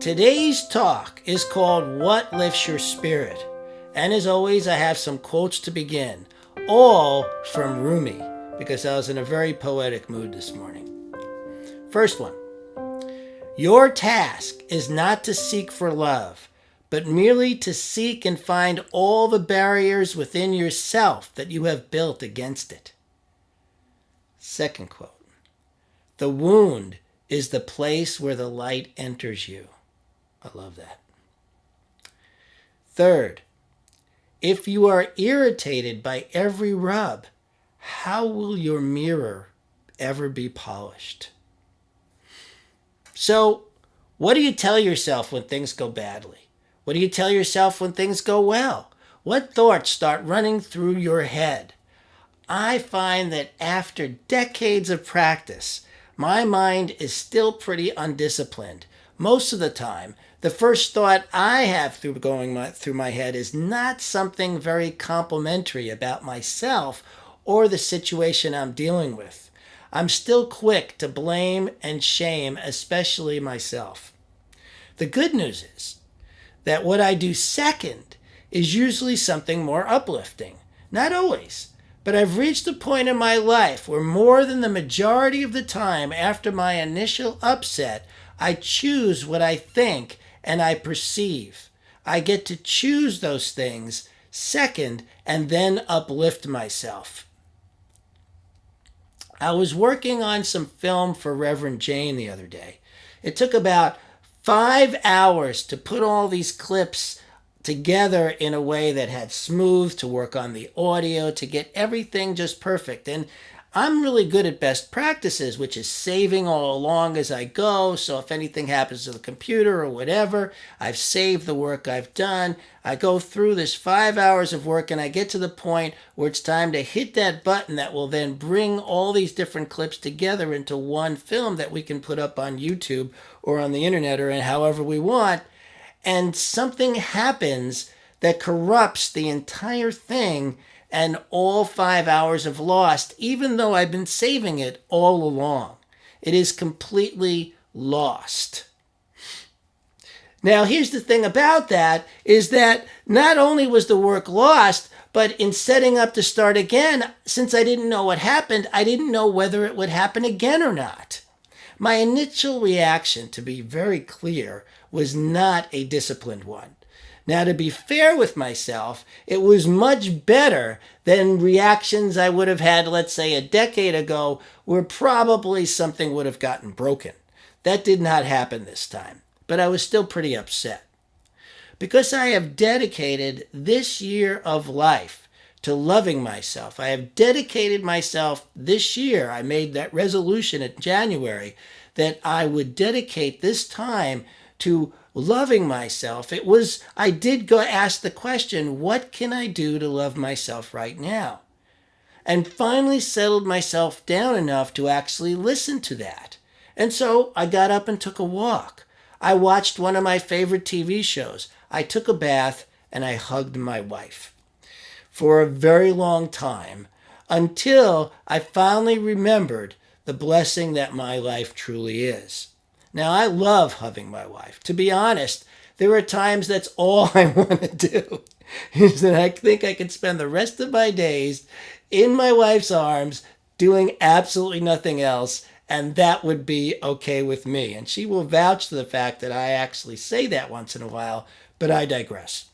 Today's talk is called What Lifts Your Spirit? And as always, I have some quotes to begin, all from Rumi, because I was in a very poetic mood this morning. First one. Your task is not to seek for love, but merely to seek and find all the barriers within yourself that you have built against it. Second quote. The wound is the place where the light enters you. I love that. Third, if you are irritated by every rub, how will your mirror ever be polished? So, what do you tell yourself when things go badly? What do you tell yourself when things go well? What thoughts start running through your head? I find that after decades of practice, my mind is still pretty undisciplined. Most of the time, the first thought I have through my head is not something very complimentary about myself or the situation I'm dealing with. I'm still quick to blame and shame, especially myself. The good news is that what I do second is usually something more uplifting. Not always, but I've reached a point in my life where more than the majority of the time after my initial upset, I choose what I think and I perceive. I get to choose those things second and then uplift myself. I was working on some film for Reverend Jane the other day. It took about 5 hours to put all these clips together in a way that had smooth, to work on the audio, to get everything just perfect. And I'm really good at best practices, which is saving all along as I go. So if anything happens to the computer or whatever, I've saved the work I've done. I go through this 5 hours of work and I get to the point where it's time to hit that button that will then bring all these different clips together into one film that we can put up on YouTube or on the internet or in however we want. And something happens that corrupts the entire thing, and all 5 hours have lost, even though I've been saving it all along. It is completely lost. Now, here's the thing about that, is that not only was the work lost, but in setting up to start again, since I didn't know what happened, I didn't know whether it would happen again or not. My initial reaction, to be very clear, was not a disciplined one. Now, to be fair with myself, it was much better than reactions I would have had, let's say, a decade ago, where probably something would have gotten broken. That did not happen this time, but I was still pretty upset. Because I have dedicated this year of life to loving myself. I have dedicated myself this year. I made that resolution in January that I would dedicate this time to loving myself. I did go ask the question, what can I do to love myself right now? And finally settled myself down enough to actually listen to that. And so I got up and took a walk. I watched one of my favorite TV shows. I took a bath and I hugged my wife for a very long time until I finally remembered the blessing that my life truly is. Now, I love hugging my wife. To be honest, there are times that's all I want to do, is that I think I could spend the rest of my days in my wife's arms doing absolutely nothing else, and that would be okay with me. And she will vouch to the fact that I actually say that once in a while, but I digress.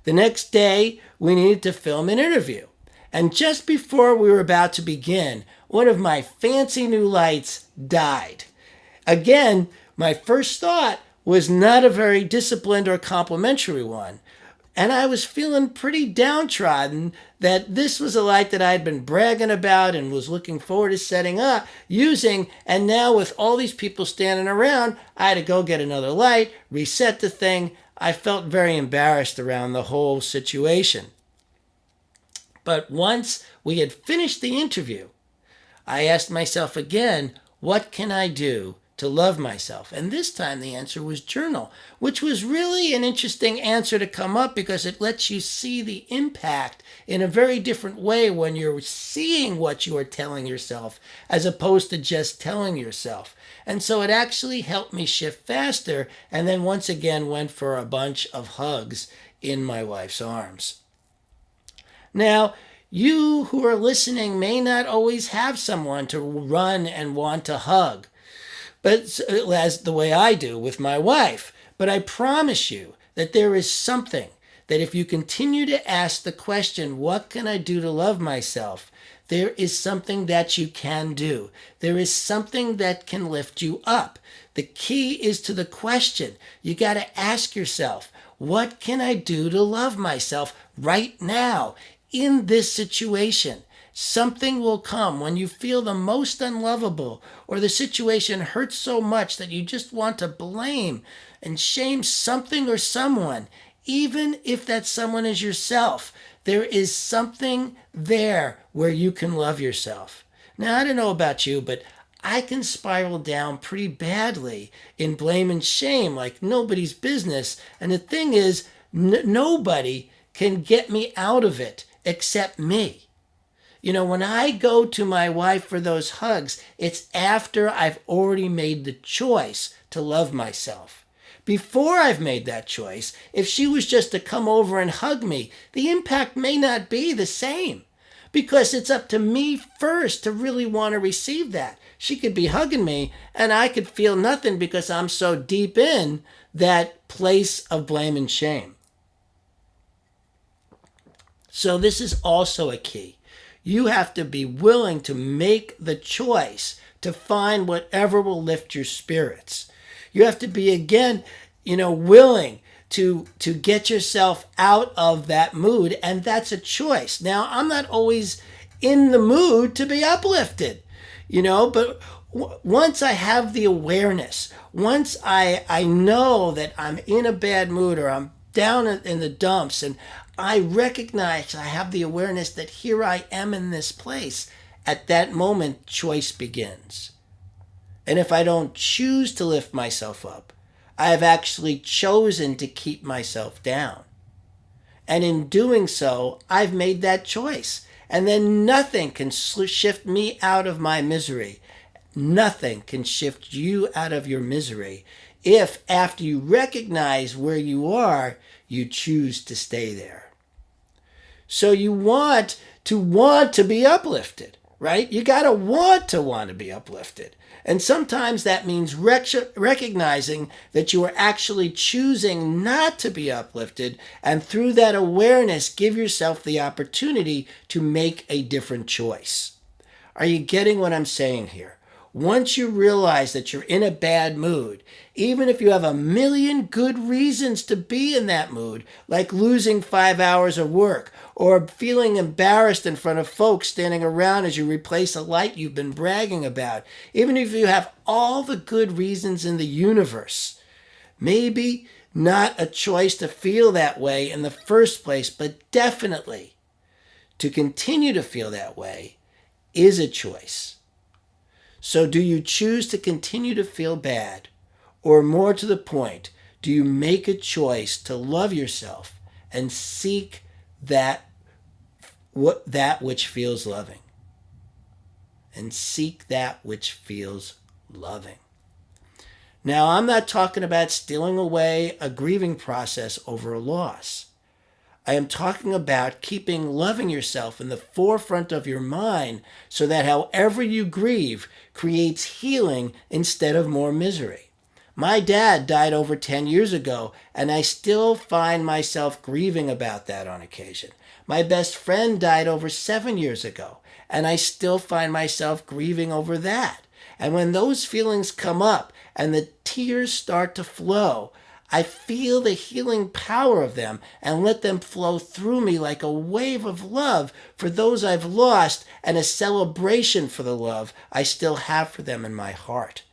The next day, we needed to film an interview. And just before we were about to begin, one of my fancy new lights died. Again, my first thought was not a very disciplined or complimentary one. And I was feeling pretty downtrodden that this was a light that I'd been bragging about and was looking forward to setting up, using, and now with all these people standing around, I had to go get another light, reset the thing. I felt very embarrassed around the whole situation. But once we had finished the interview, I asked myself again, what can I do to love myself? And this time the answer was journal, which was really an interesting answer to come up because it lets you see the impact in a very different way when you're seeing what you are telling yourself as opposed to just telling yourself. And so it actually helped me shift faster, and then once again went for a bunch of hugs in my wife's arms. Now, you who are listening may not always have someone to run and want to hug, but as the way I do with my wife. But I promise you that there is something that if you continue to ask the question, what can I do to love myself? There is something that you can do. There is something that can lift you up. The key is to the question. You got to ask yourself, what can I do to love myself right now in this situation? Something will come when you feel the most unlovable or the situation hurts so much that you just want to blame and shame something or someone, even if that someone is yourself. There is something there where you can love yourself. Now, I don't know about you, but I can spiral down pretty badly in blame and shame like nobody's business. And the thing is, nobody can get me out of it except me. You know, when I go to my wife for those hugs, it's after I've already made the choice to love myself. Before I've made that choice, if she was just to come over and hug me, the impact may not be the same because it's up to me first to really want to receive that. She could be hugging me and I could feel nothing because I'm so deep in that place of blame and shame. So this is also a key. You have to be willing to make the choice to find whatever will lift your spirits. You have to be, again, willing to get yourself out of that mood, and that's a choice. Now, I'm not always in the mood to be uplifted, but once I have the awareness, once I know that I'm in a bad mood or I'm down in the dumps and I recognize, I have the awareness that here I am in this place, at that moment, choice begins. And if I don't choose to lift myself up, I have actually chosen to keep myself down. And in doing so, I've made that choice. And then nothing can shift me out of my misery. Nothing can shift you out of your misery if after you recognize where you are, you choose to stay there. So you want to be uplifted, right? You got to want to be uplifted. And sometimes that means recognizing that you are actually choosing not to be uplifted, and through that awareness, give yourself the opportunity to make a different choice. Are you getting what I'm saying here? Once you realize that you're in a bad mood, even if you have a million good reasons to be in that mood, like losing 5 hours of work or feeling embarrassed in front of folks standing around as you replace a light you've been bragging about, even if you have all the good reasons in the universe, maybe not a choice to feel that way in the first place, but definitely to continue to feel that way is a choice. So do you choose to continue to feel bad? Or more to the point, do you make a choice to love yourself and seek that which feels loving? And seek that which feels loving. Now, I'm not talking about stealing away a grieving process over a loss. I am talking about keeping loving yourself in the forefront of your mind so that however you grieve creates healing instead of more misery. My dad died over 10 years ago, and I still find myself grieving about that on occasion. My best friend died over 7 years ago, and I still find myself grieving over that. And when those feelings come up and the tears start to flow, I feel the healing power of them and let them flow through me like a wave of love for those I've lost and a celebration for the love I still have for them in my heart.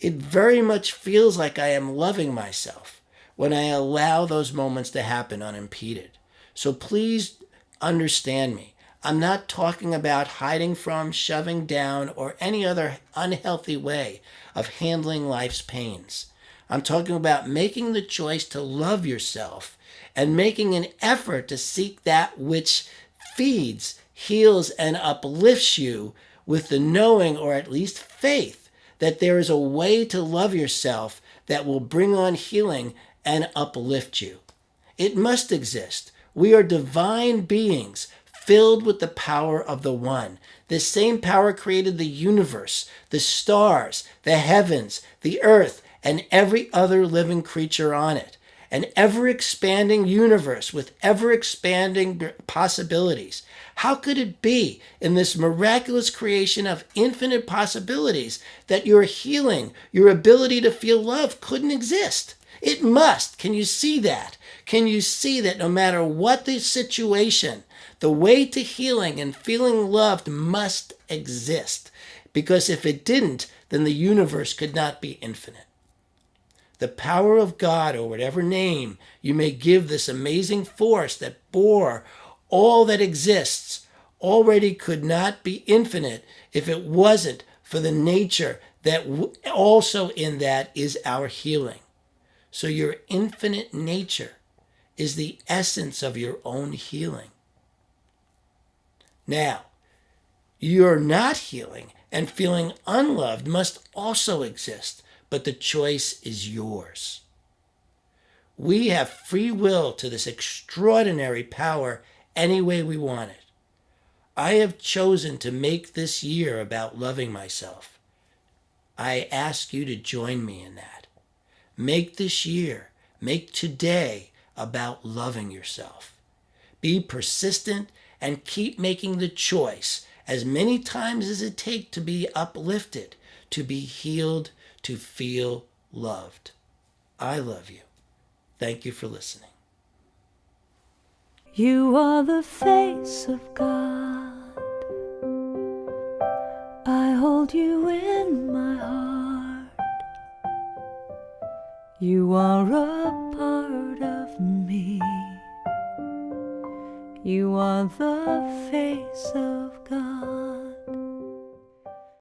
It very much feels like I am loving myself when I allow those moments to happen unimpeded. So please understand me. I'm not talking about hiding from, shoving down, or any other unhealthy way of handling life's pains. I'm talking about making the choice to love yourself and making an effort to seek that which feeds, heals, and uplifts you with the knowing, or at least faith, that there is a way to love yourself that will bring on healing and uplift you. It must exist. We are divine beings filled with the power of the One. This same power created the universe, the stars, the heavens, the earth, and every other living creature on it. An ever-expanding universe with ever-expanding possibilities. How could it be in this miraculous creation of infinite possibilities that your healing, your ability to feel love couldn't exist? It must. Can you see that? Can you see that no matter what the situation, the way to healing and feeling loved must exist? Because if it didn't, then the universe could not be infinite. The power of God, or whatever name you may give this amazing force that bore all that exists, already could not be infinite if it wasn't for the nature that also in that is our healing. So your infinite nature is the essence of your own healing. Now, your not healing and feeling unloved must also exist, but the choice is yours. We have free will to this extraordinary power any way we want it. I have chosen to make this year about loving myself. I ask you to join me in that. Make this year, make today about loving yourself. Be persistent and keep making the choice as many times as it takes to be uplifted, to be healed, to feel loved. I love you. Thank you for listening. You are the face of God. I hold you in my heart. You are a part of me. You are the face of God.